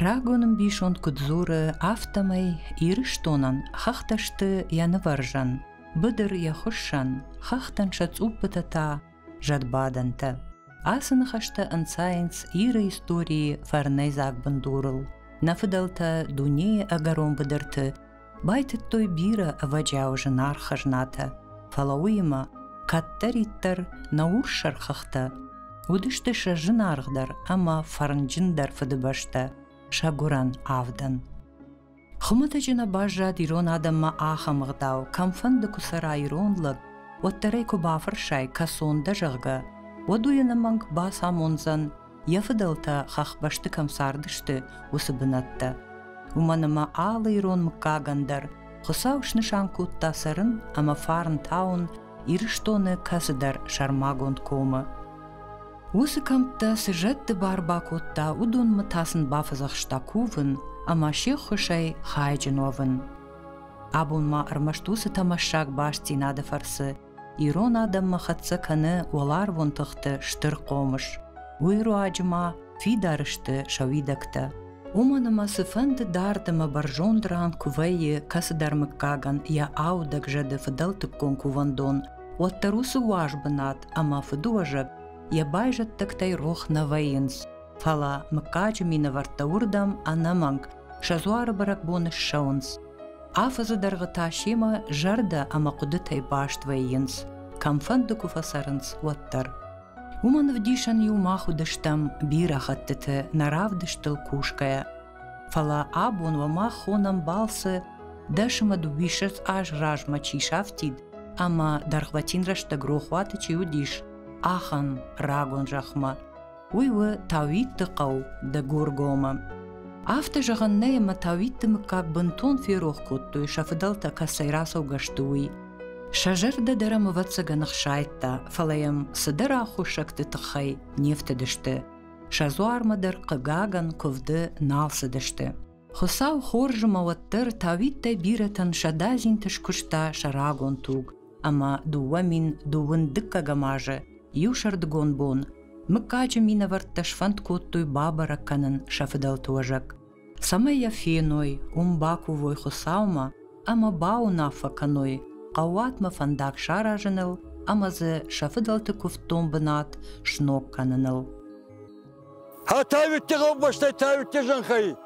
Рагоным бишон кудзуры автомай ирыштонан хахташты янываржан, быдыр яхушшан, хахтан шац упытата, жадбаданта. Асын хашта ансайнс иры истории фарнайзак бандурыл. Нафыдалта дуне агаром быдырты, байтыт той бира аваджау жынар хажната. Фалауима каттариттар науршар хахта. Удыштыша жынаргдар, ама фарнджиндар фыдыбашта. Шагуран авдан. Хумата жина бажад ирон адамма ахамгдау, камфанды кусара иронлаг, оттарайку бафаршай касонда жагга, одуянаманг басамонзан, яфыдалта хахбашты камсардышты усыбынатта. Уманама алы ирон мкагандар, хусаушны шанкутта сарын, ама фарн таун, ирыштоны касыдар шармагонд кома. Усы камтта сыжетты барбакутта удун мытасын бафызахшта кувын, ама шехушай хайджиновын. Абунма армаштусы тамашак башти нады фарсы, ирон адамма хатсы каны олар вонтыхты штыр комыш. Уйру ажыма фидарышты шавидакта. Уманама сыфанды дардыма баржондран кувайы касыдармык каган я аудак жады фыдалтык кон кувандон, оттарусы уажбынат, ама фыдуажак, я байжат тактай рох на воинс. Фала мыкачы мина вартаурдам анаманг, шазуары барак боныс шаунс. Афазы даргыта шема жарда ама кудытай башт воинс. Камфанды куфасарынс оттар. Уман вдишан юмаху дыштам бира хаттыты наравдыштыл кушкая. Фала абун вама хонам балсы дашыма дубишец аж ражма чишафтид, ама дархватин рашта грохваты чиудиш. Ахан рагон жахма, уйвы тавитты қау да гургома. Афта жағаннайма тавитты мыкак бынтон ферох куттуй шафыдалта касайрасау гаштуй. Шажырда дарамы ватсаганық шайтта, фалаям сыдара хушакты тықхай нефтедішті. Шазуармадар қыгаган ковды налсыдішті. Хусау хоржыма ваттыр тавиттай биратан шадазин тышкушта шарагон туг, ама дуамин дуын дыкка гамажы. Юшардгон бон, мыкачы мина вартташфант коттуй бабара канын шафыдал туажак. Самай яфеной, умбакувой хусаума, ама бау нафа каной, қауатма фандак шаражыныл, амазы шафыдалты куфтон бынат шнок каныныл. Ха тавитте ғаббаштай тавитте жанхай.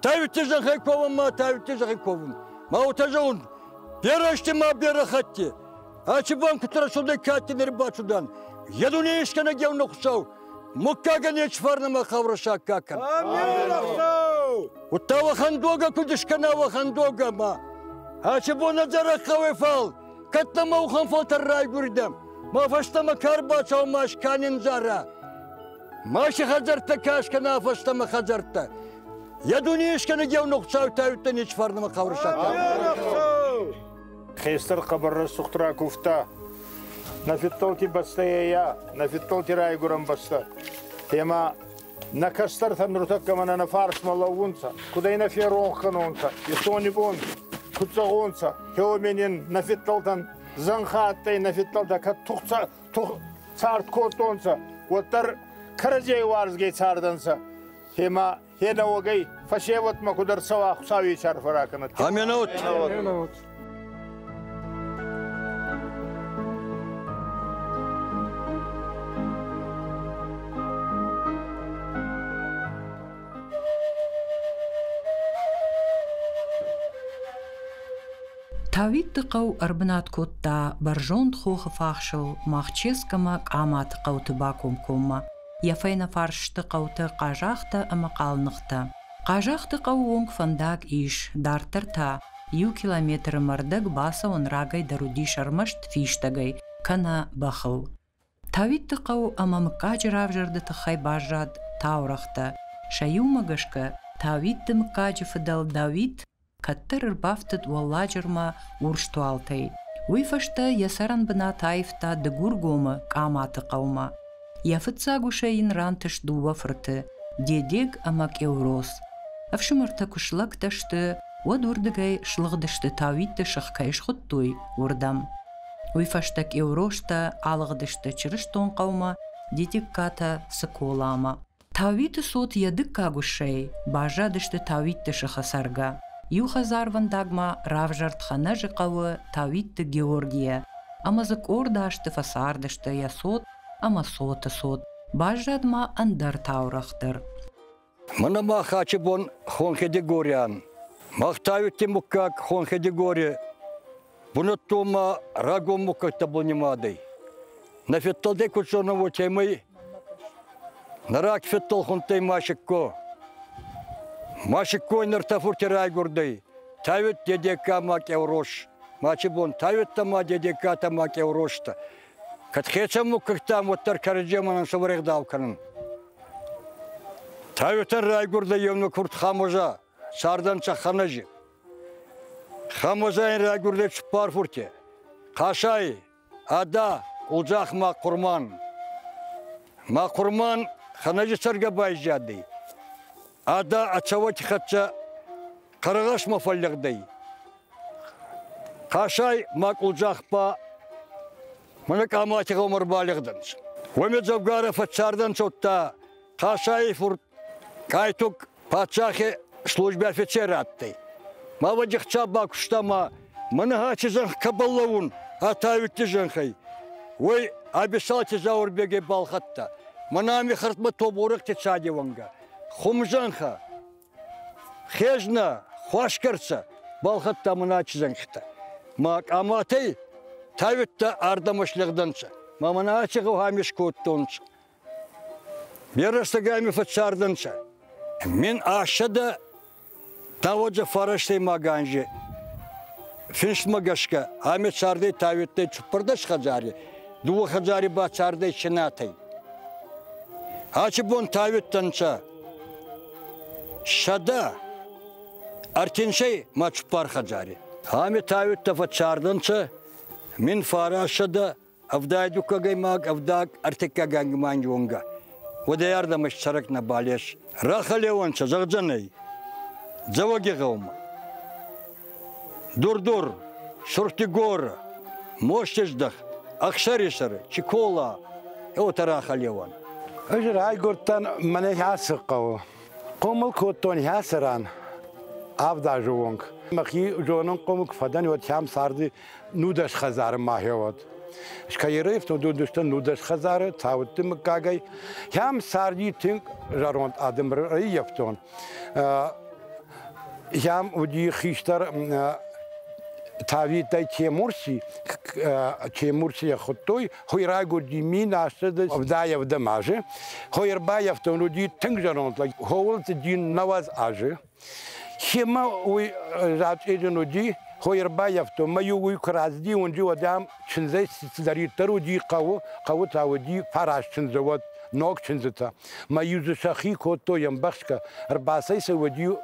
Тавитте жанхай ковын ма, тавитте жанхай ковын. Ма отажауын, берашты ма бера хатте. Ачыбан кутара шудай каттенер бачудан. Ядуне ешкана гевну хусау. Муккаган ечфарнама хавраша какан. Амин. Уттава хандога кудышканава хандога ма. Ачыбона зара хавай фал. Каттама ухан фалтар рай гурдам. Ма фаштама карбачау маш канин зара. Маши хазарта кашкана фаштама хазарта. Ядуне ешкана гевну хусау тавиттен ечфарнама хавраша какан. Хейстер қабыры сұқтыра көфта. Нафиттолти бастая, нафиттолти райгурам баста. Тема накастар танрутак камана на фарс малаунца, куда и на феронханонца, и сони бон, куцагонца, хеоменин нафиттолтан занхаттай нафиттолта каттухца, тух царт котонца, оттар каражей варзгей царданца. Тема хена огай фашеват макудар сава хусави чарфаракана. Аминут. Тавитты қау арбынат котта баржонд хохы фахшыл махческама қаматы қауты баком комма. Яфайна фаршты қауты қажақты ама қалнықты. Қажақты қау онг фандак иш дартырта. Ю километр мардык баса онрагай даруди шармашт фиштагай кана бахыл. Тавитты қау ама мыкачы равжырды тахай бажад таурахта. Шаю магашка тавитты мыкачы фыдал Давид каттыр ырбафтыд уаллажырма урштуалтай. Уйфашта ясаран бына тайфта дыгургомы каматы қаума. Яфытса гушайын рантыш дуа фырты, дедег амак еурос. Авшымырта кушлак ташты, одурдыгай шлығдышты тавитты шықкайш құттуй урдам. Уйфаштак еурошта алығдышты чырыштон қаума, дедег ката сыколама. Тавиты сот ядык кагушей, бажа дышты тавитты шахасарга. Юхазар вандагма равжарт ханажы кавы тавитты Георгия. Амазык ордашты фасардышты ясот, ама соты сот. Бажадма андар таурахтыр. Мына махачы бон хонхедегориан. Махтавитти мукак хонхедегори. Буны тума рагом мукакта бонимадый. На фетталде кучонову темой. Нарак феттал хунтай машикко. Машикко нартафурти райгурдай. Тавит дедека мак еврош. Мачы бон тавит тама дедека тамак еврошта. Катхечам мукактам оттар караджеманан саварэгдавканын. Тавитан райгурдай евну курт хамоза. Сардан чаханажи. Хамозайн райгурдай чупар фурти. Кашай, ада, улжах ма курман. Ма курман ханажи сарга байжады. Ада ачавати хатча карагаш мафаллягдай. Кашай мак улжах па мынак амати гомар балигданс. Вемет завгаров ачардан чотта. Кашай фур кайтук пачахи службе офицера атты. Мава дихча бакуштама мынагачы жанх кабаллаун атавитти жанхай. Ой обещалти заурбеге балхатта. Манами хартма тоборык течадеванга. Хумжанха, хежна, хуашкарца, балхатта мыначы жанхта. Мак аматей тавитта ардамышлыгданца. Маманачы гуамиш коттонца. Берастагами фачарданца. Мен ашада таводжа фараштай маганжи. Финш магашка, ами чардай тавиттай чупардаш хаджари. Дуа хаджари ба чардай чинатай. Ачы бон тавиттанца. Шада артиншей мачпар хаджари. Ами тавитта фачарданца. Мен фарашада авдайду кагаймаг авдаг артикагангманьюнга. Водеярдамыш чарак на балеш. Рахалеванца загджанай. Завагигаума. Дур-дур, Суртигора, Моштеждах, Ахшаришары, Чикола. Это Рахалеван. Ажир айгуртан мане хасыкау. Комыл коттон хасаран. Авда жуонг. Махи жонон комук фадан вот хам сарды нудаш хазар махеват. Шкайреф то дудуштан нудаш хазары тавыттым кагай. Хам сарди тинг жаронт адым рыевтон. Хам уди хиштар тавитай Тимурси хоттой хойрагу димин ашда вдая дамаже. Хойрбаев то уди тинг жаронт like hold дин наваз аже. Хема уй рад эден уди хойрбаев то маю уй кразди унди адам чинзай сидари таруди каву тавуди фараш чинзават ног чинзата. Маю зашахи хотто ям бахшка рбасай савуди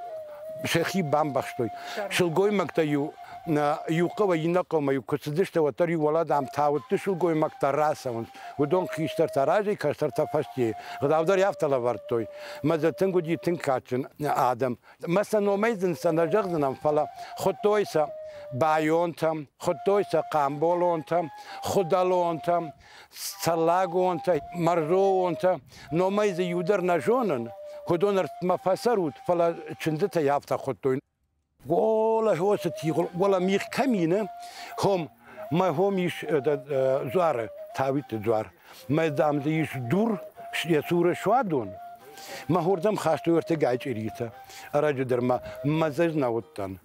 شيخي بامبخشتوي شلغوي مكتيو يوقوا ينقوا ما يكسدشت وتري ولاد عم تعود شلغوي مكتا راسون ودون خيشتر تراجي كشتر تفشتي غداودر يفتلا ورتوي ماذا تنقو دي تنكاتن آدم مثلا نوميزن سنجغزن فلا خطويسا بايونتم خطويسا قامبولونتم خدالونتم سلاغونتم مرزوونتم نوميز يودر نجونن خدونر ما فسرود فلا چندتا یافتا خودتوین ولا هو ستیغل ولا میخ کمینه هم ما همیش زواره تابیت زوار ما دام دیش دور یسور شوادون ما هردم خواستو ورته گایچ اریتا راجو در ما مزج نوتن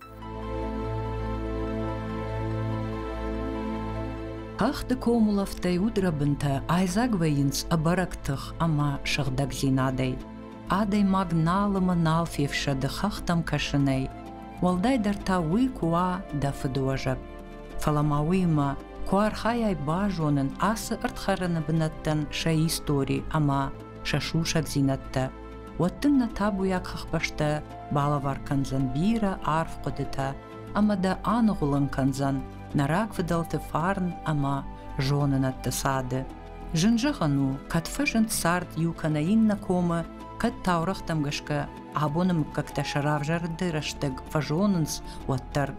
Ах de komulaftai udrabinta aizagvajins abaraktach ama шахдаг зинадей. Адай магналама налфевша да хахтам кашиней. Валдай дарта уи куа да федожак. Фаламауима куархаяй бажонын асы ыртхараны бинаттан ша истори ама шашушак зинатта. Ваттынна табуяк хахбашта балавар канзан бира арф кодыта. Ама да анығылын канзан нарак выдалты фарн ама жонынатты сады. Жынжығану катфажын сард юканаинна кома кат таурахтам гашка абоным как-то шаравжарды раштыг фажонынс уаттар.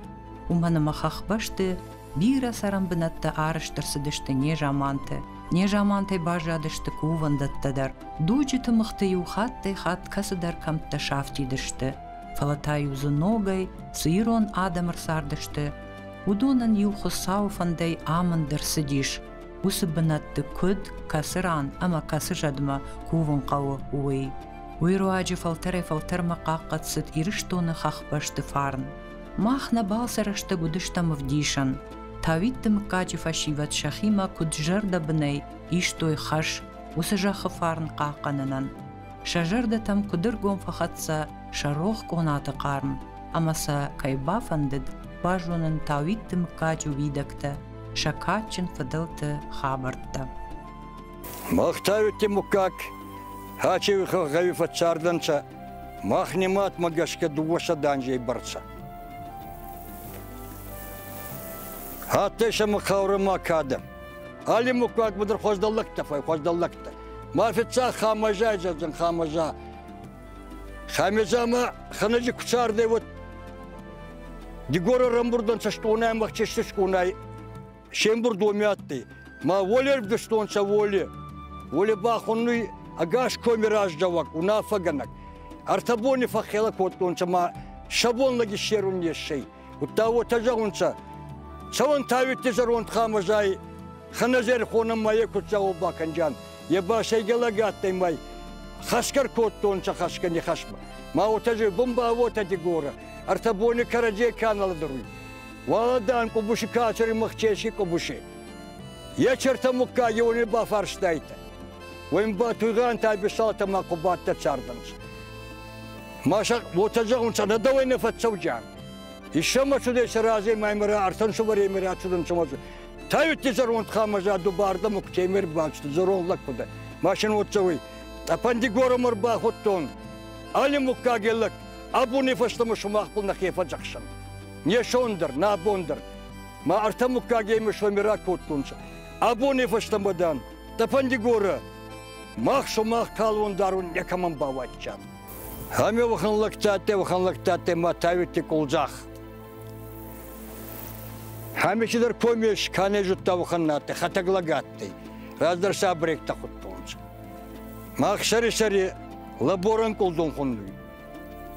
Уманама хахбашты бира сарамбынатты арыштырсыдышты не жаманты. не жамантай бажадышты кувандаттадар. Дуджиты мыхты юхаттай хат касыдар камтта шафтидышты. Фалатай узы ногай, сыйрон адамыр сардышты. Удунан юхы сауфандай амандыр сидиш. Усы бынатты көд касыран, ама касы жадыма куван қауы уй. Уйруаджи фалтарма қаққатсыт ирыштоны хақпашты фарн. Махна балсарашты будыштамы вдишан. Тавитты мыкачы фашиват шахима куджарда бынай, иштой хаш, усы жахы фарн қаққанынан. Шажарда там кудыргон фахатса шарох конаты қарн. Амаса кайбафандыд, бажунын тавитты мыкачы видакта. Шакачин фадылты хабартта. Махтавитти мукак, хачи хавифа царданца, махнимат магашка дуоса данжей барца. Хаттеша махауры макадам. Али мукак будыр хоздаллакта, хоздаллакта. Мафица хамажа жазын хамажа. Хамизама ханаджи кучарды вот. Дигора рамбурдан сашкунай махчешешкунай. Шембур домятты. Ма волер бдыштонца воле. Воле бахонный агаш комираж джавак, унафаганак. Артабони фахела коттонца ма шабонлаги шерун ешей. Уттаво тажагунца. Саван тавитти зарон хамажай. Ханазер хонам мае кутсау баканджан. Еба шейгалагаттай май. Хашкар коттонца хашкани хашма. Ма утажи бомба авота дигора. Артабони караджей каналадруй. Валадан кубуши качари махчеши кубуши. Я черта мукка его не бафарштайта. Вим батуган табисалта макубатта царданс. Маша вот ажаунца надавай не фатсауджан. Еще мачуде саразе маймера артан шуваре мера чудан чамазу. Тавитти зарон хамажа дубарда мукчемер бачты зарон лакуда. Машин вот цавой. Апанди горомор бахоттон. Али мукка геллак. Абу не фаштаму шумахпул на хефа джакшан. Не шондер, на бондер. Ма артамукка гейме шомира коттунца. Абу не фаштамадан. Тапанди гора. Мах шумах калвон дарун некаман баватчан. Хаме ваханлактате ма тавитти кулзах. Хаме чидар комеш канежутта ваханнате, хатаглагатте. Раздар сабректа коттунца. Мах шари лаборан кулдун хуннуй.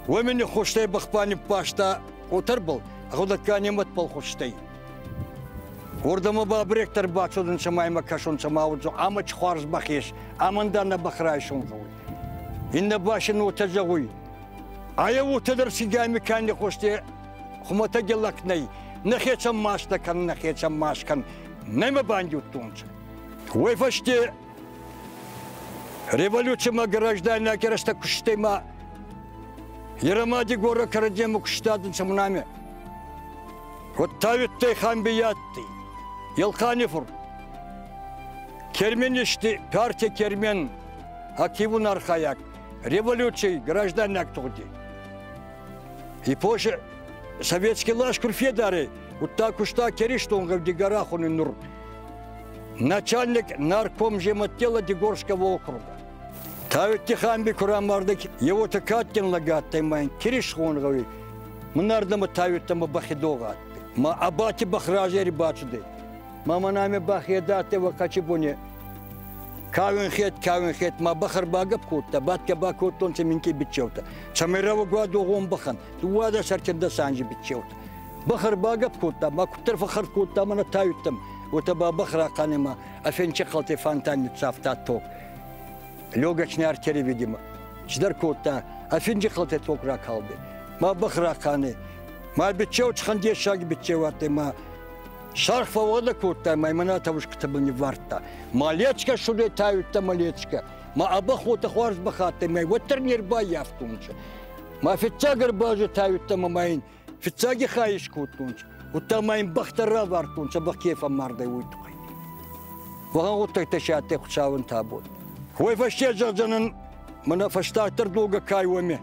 Вамени хоштай бахпани пашта отар был. Ағудатқаны матпал қоштай. Ордама бабректар бачудын самайма кашун самаудзу, ама чхуарз бахеш, амандана бахрайшун ғуй. Инна башын отаза ғуй. Ая отадар сигайми кәнді қоштай, хумата гелакнай, нахечам маштакан, нахечам машкан, найма банди уттунца. Уйфаште революцияма граждайна кераста куштайма, Ярамади гора карадему куштадын самунами. Вот тавитте хамбиятты, Елханифур, Керменишти, партия Кермен, Акивун Архаяк, революции гражданник туди. И позже советский лашкур Федары, вот так уж так Кериштонгов Дигорахун и Нур, начальник наркомжемотдела Дигорского округа. Тавитте хамби курамардык, его-то Каткин лагаттай майн, Керишхонгови, мнардама тавиттама бахидогат. Ма абати бахражери бачуды. Мама нами бахедате вакачибуне. Кавин хет, ма бахар багап кутта, батка бакуттон семинки бичевта. Самирава гуаду гон бахан, туада сарченда санжи бичевта. Бахар багап кутта, ма куттар фахар кутта, мана тавиттам. Утаба бахра канема, афенче халте фантани цафта ток. Легочные артерии, видимо. Чдар кутта, афенче халте ток ракалды. Ма бахра кане. Ма бичев чханде шаг бичеваты, ма шарфа вода кутта, маймана тавушка не варта. Малечка шуде тавитта малечка. Ма абахота хуарс бахаты, май ватернер баявтунча. Ма фитцагар бажу тавитта мамайн, фитцаги хаиш кутунча. Утта майн бахтара вартунча, бахкефа мардай уйтухай. Ваган уттай ташате хучавын табот. Хуй фаште жагжанын, мана фаштартар долга кайваме.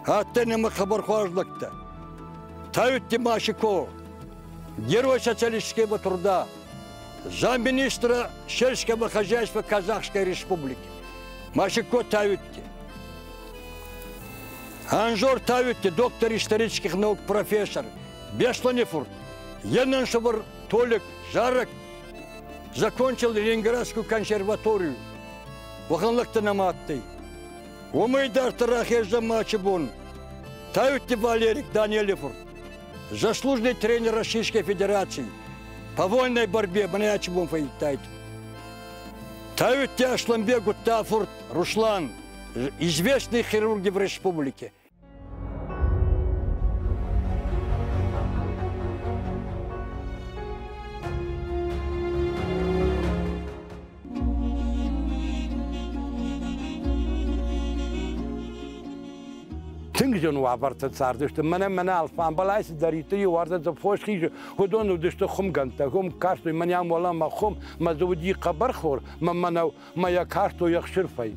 Аттенема хабар хуажлакта. Тавитти Машико, герой социалистического труда, замминистра сельского хозяйства Казахской республики. Машико Тавитти. Анжор Тавитти, доктор исторических наук, профессор. Бесланифур, Янаншавар, Толик, Жарок, закончил Ленинградскую консерваторию. Ваханлықты наматты. Умайдар Тарахежда Мачебун. Тавитти Валерик Данилев. Заслуженный тренер Российской Федерации. По вольной борьбе Банячебун фаитайт. Тавитти Ашламбегу Тафурт Руслан. Известный хирург в республике. Тингжон вабарта цардышты. Мене алфан балайс дариты юарда за фошхиж. Худон удышты хумганта. Хум карту меням вала ма хум мазуди қабар хор. Мана моя карту яхширфай.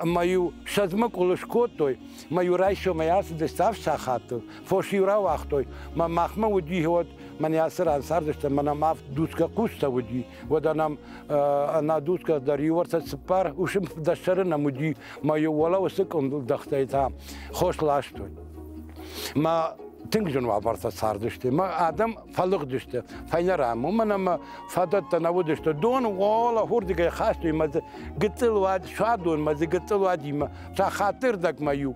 Мою шазмак улышкотой. Мою райшо моя сдестав шахату. Фошиура вахтой. Махма уди вот меня сразу сардышты. Мана мав дуска куста уди. Вот она на дуска дариуарта цпар. Ушим дашерна муди. Мою вала усекунду дахтайта. Хош лаштой. Ма Тингжон вабарта сардышты. Ма адам фалык düştü. Файнарам. Умана фадат наводышты. Дон вала хурдига хастой. Маз гытыл вад шадон. Маз гытыл вадима. Та хатырдак мою.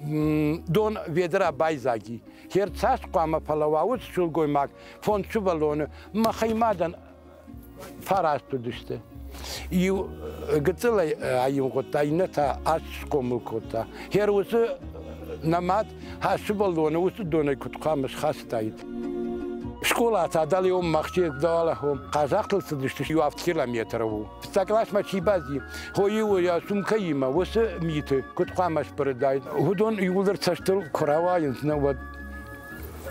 Дон ведра байзаги. Хер цас қама палаваут шулгой мак. Фон чубалоны. Ма хаймадан фарасту düştü. Ю гытыл айым кота. Ината аш комыл кота. Хер усы намат хашбалоны усы доны кутқамыш хастайд. Школа тадали махчи далахом қазақ тілсі düştü. Ю 6 километр ву. Стаклашма чибази. Хою я сумкаима усы миты кутқамыш передайд. Худон юлдыр цаштыл куравайын на вот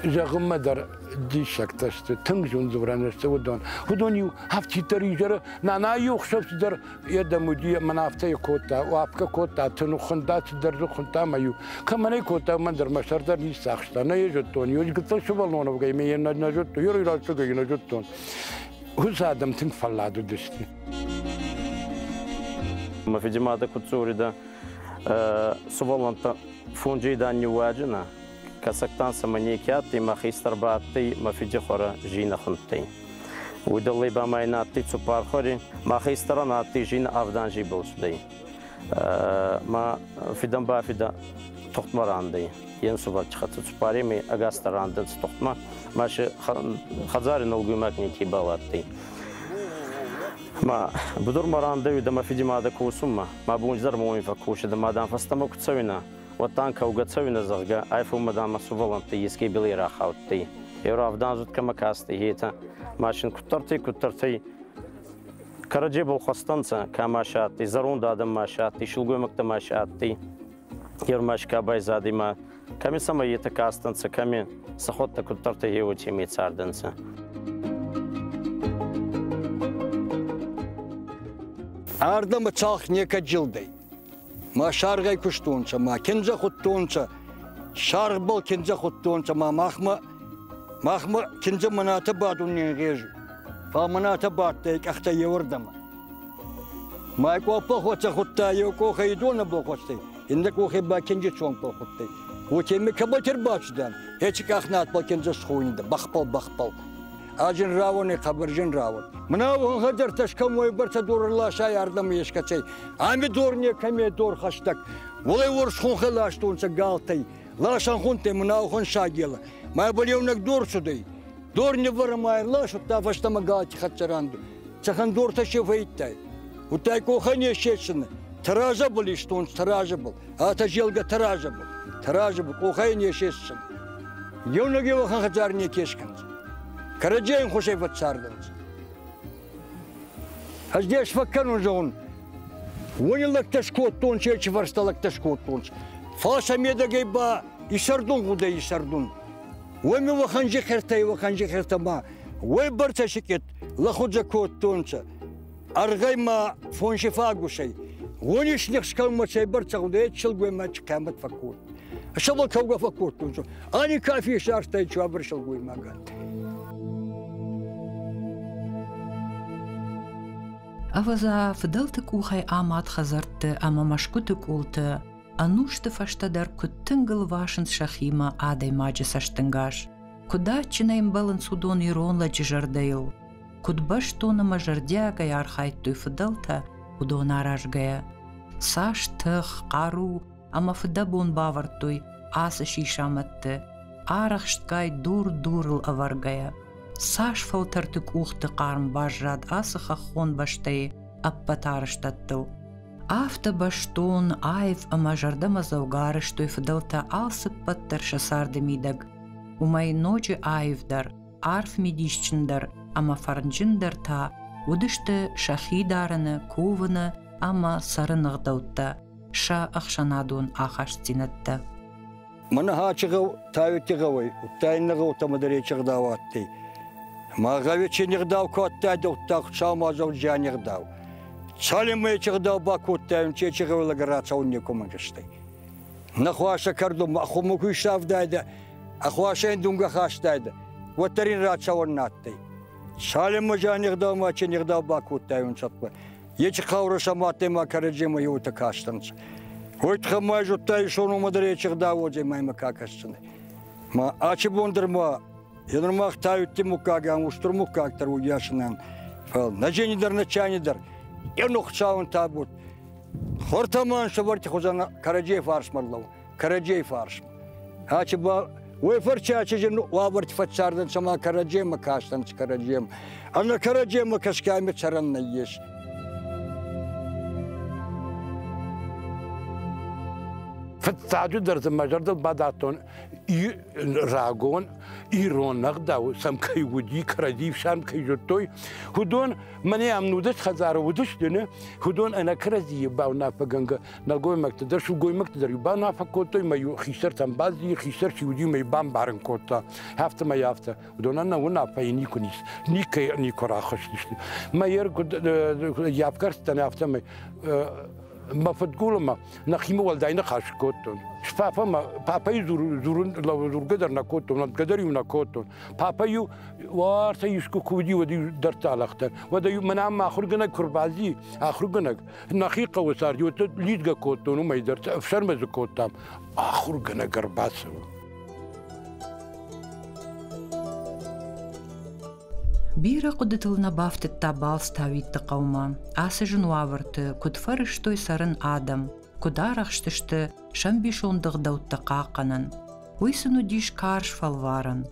жағымадар дишакташты. Тингжон зубранышты худон. Худон ю хафтитari жары нана юқшапсыдар едамуди манафтай кота, уапка кота, тынухында сыдар рухында маю. Каманы кота мандар машардар нисақшта. На ежеттон. Южгытыл шубалонов гайме на жеттон. Юрирашты гайна жеттон. Хуз адам тинг фалладу дышты. Мафидимада куцурида суваланта фунджидан нюваджина. Касактан саманикяти махистарбати мафиджихора жина хунти. Удалли бамайнати цупархори махистаранати жина авданжи болшди. Ма фидан бафида тохтмаранди. Ен сувал чхату цупарими агастарандын тохтма. Маши хазарин олгумакники балати. Ма будур маранди да мафидимада кусумма. Ма бунждар моимфа куши да мадан фастаму куцавина. Ватанка угацовина зарга, айфу мадама суваланты, ески билира хаутты. Евравдан зут камакасты, гейта. Машин куттарты. Караджебул хастанца, камашатты, зарунда адам машатты, шилгуемакта машатты. Евмашка байзадима. Ками сама ета кастанца, ками сахотта куттарты геучи мецарданца. Ардама чалх нека джилдай. Ма шаргай куштунца, ма кенза хуттунца, шарбал кенза хуттунца, ма махма кенза маната бадун ненгежу. Фа маната баттайк ахта евардама. Ма копа хоца хутта йоко хайдона блокостай. Инда кохи ба кенза чонг блокостай. Утеми кабатер бачдан. Хечик ахнат ба кенза схуинда. Бахпал. Ажин равоны хабаржин равон. Мнавон хадар ташкам ой барта дурлаша ярдам ешкачай. Ами дорне каме дор хаштак. Волай ворс хон халаштунца галтай. Лашан хунте мнавон шагела. Май болевнак дор судай. Дорне варамай лашу та ваштама галти хачаранду. Цахан дор таше фаиттай. Утай кохане шешин. Таража был иштун, таража был. А та желга таража был. Таража был кохане шешин. Евнаге вахан хачарне кешканц. Караджаин хошей ватсардынц. А здесь факкан он. Вонилак ташкот тон, чечи варсталак ташкот тон. Фаса медагай ба исардун гуда исардун. Вами ваханжи хертама. Вай барца шикет лахуджа кот тонца. Аргайма фоншифа гушей. Вониш нехскалма цей барца гуда чилгуй мач камат факут. Шабал кауга факут тонца. Ани кафе шартай чуабр шилгуй магат. Аваза фдалты кухай амат хазарты, ама машкуты култы, анушты фаштадар куттынгыл вашын шахима адай маджи саштынгаш. Куда чинаим балан судон иронла джижардейл. кудбаштуна мажардяга ярхайт фыдалта удонарашгая. Саш тых, қару, ама фыдабун бавартуй, асы шишаматты, арахшткай дур-дурл аваргая. Саш фалтартык ухты қарм бажрад асы хахон баштай аппатарыштаттыл. Афта баштун айв ама жардама заугарыштой фыдалта алсып паттар шасарды мидаг. Умай ночи айвдар, арф медишчиндар, ама фарнжиндар та, удышты шахидарыны, кувыны, ама сарынығдаутта, ша ақшанадуын ақаш цинатта. Мана хачыгы тайыттыгы, уттайныгы утамадаречыгдаватты. Мағавече нигдав куаттайды уттақ чалмазау жанигдав. Чалимы чыгдав бакуттайым чечыгы влагарача унне кумангыштай. Нахуаша карду махуму күйшавдайды, ахуаша индунга хаштайды. Ваттарин рача уннаттай. Чалимы жанигдав маче нигдав бакуттайым чатпа. Ечи қаурыша матыма караджима юта каштанча. Ойтха май жуттай шону мадаречыгдав оджай майма какашчаны. Ма ачы бондырма Янырмақ тайытты мұқаған, ұштыр мұқағтар ұяшынан. Нәженедер, нәчанедер. Ен ұқчауын табыд. Хортаман шабарты құзана Караджей фаршмарлау. Караджей фаршм. Ачы ба, ой фарча ачы жен уабарты фатсардан сама Караджей ма каштанчы Караджей. Ана Караджей ма кашкайме чаранна еш. فالتعدد درت مجرد بداتون راغون إيران نقداو سام كي ودي كرديف شام كي جتوي هدون مني أمنودش خزارة ودش دنه هدون أنا كردي باونا فجنجا نقول مقتدر شو قوي مقتدر يبانا فكوتوي ما يخسر تنبازي خسر شو ودي ما يبان بارن كوتا هفته ما يافته هدون أنا ونا فيني كنيس نيكو راخش ما يركض يافكر تنافته ما ما فتقول ما نخيم والدين خاش كوتون شفافا ما بابا يزورون لو زور قدر نكوتون قدر ينكوتون بابا يو وارث يشكو كودي ودي درت على اختر ودا منام اخر جنك كربازي اخر جنك نخيقه وصار يو ليدغا كوتون وما يدرت افشر مزكوتام اخر جنك كرباس Бира кудытылна бафты табал ставитты қаума. Асы жынуавырты, кудфарыштой сарын адам, кударахштышты шамбишондық даутты қақанын. Уйсыну диш карш фалварын.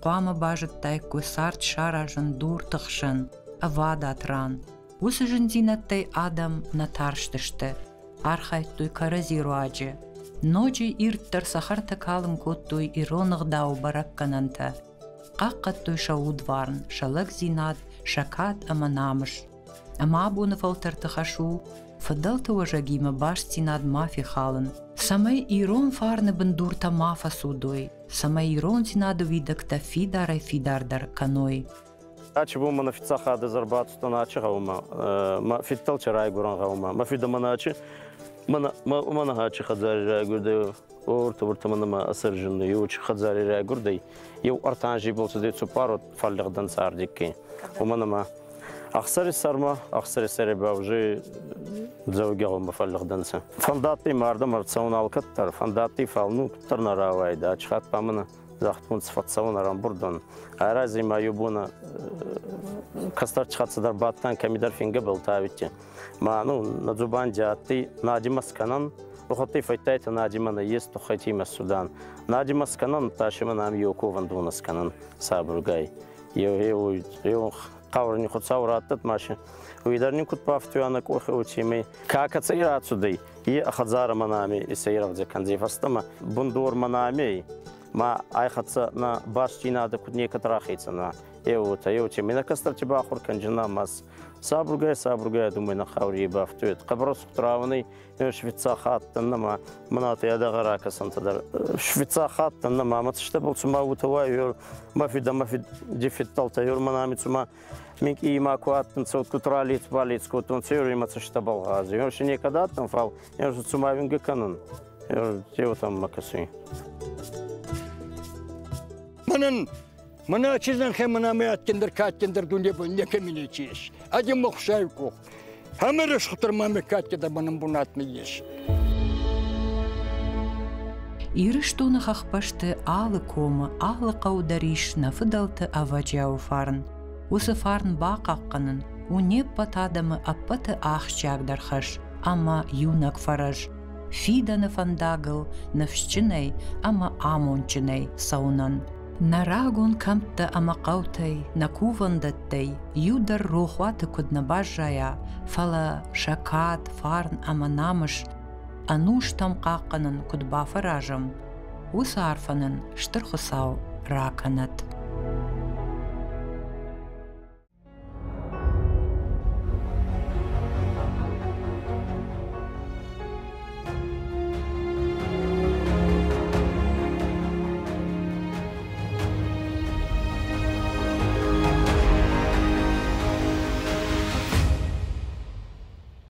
Қуама бажыттай көсарт шаражын дур тықшын, авада атран. Усы жынзинаттай адам натарштышты. Архайттой каразиру ажы. Ночи ирттар сахарта калым коттуй иронық дау бараккананта. Қаққаттой шаудварн, шалак зинат, шакат ама намыш. Ама абуны фалтарты хашу, фадалты важагима баш зинат мафи халын. Самай ирон фарны бандурта мафа судой, самай ирон зинады видакта фидарай фидардар каной. Ачы бұл мана фитсахады зарбатыстан ачы ғаума, ма фиттал чарай гуран ғаума, ма фида мана ачы, мана ачы хадзари рай гурды, орта мана асыр жынды, ючы хадзари рай гурды, يو أرتانجي بولسدي سوبارو فالغدان سارديكي ومنما أخسر السرما أخسر السربا وجي زوجهم بفالغدان سا فنداتي ماردم أرتسون الكتر فنداتي فالنو كتر نراويدا أشخات بامنا زاختون صفتسون رام بردون أرازي ما يبونا كستر شخات صدر باتان كميدر فين قبل تاويتي ما نو نزوبان جاتي نادي مسكنان وخطي فايتايت ناديمنا يستو خيتيم السودان ناديم سكنان تاشمنا ام يوكو فندون سكنان صابرغاي يو قاورني خد صورات ماشي ويدرني كنت بافتو انا كوخ وتشيمي كاكا صيرات سودي هي اخذار منامي يسيرف ذا كان زي فاستما بندور منامي ما اي خدصا نا باشتينا دا كنت نيكترا خيتنا يوتي من كستر تبا اخر كان جنا ماس صابرغاي думаю на хаври бафтует قبرص تراوني شفيتسا خاطنا مناطق هذا غراك سنتدر شفيتسا خاطنا ما تشتبل سما وتواير ما في ديفيت طلتا يور منامي سما ميك اي ما كوات نصوت كتراليت باليت كوتون سيري ما تشتبل غاز يوش نيكدا تنفاو يوش سما وينغ كانن يو تم مكسي Мана чизан хемана ме аттендер каттендер дүнде бөлне кемине чиш. Адем мохшайку. Хамер шхтар маме каттеда банам бунат еш. Ирыштуны хахпашты алы кома, алы қаудариш нафыдалты аваджау фарн. Усы фарн бақаққанын, унеп падамы аппаты ахчагдархаш, ама юнак фараж. Фиданы фандагыл, навщинай, ама амончинай саунан. Нарагун камта ама қаутай, накувандаттай, юдар рухваты куднабажая, фала шакат, фарн ама намыш, ануш там қаққанын кудба фаражым. Усы арфанын штырхысау раканат.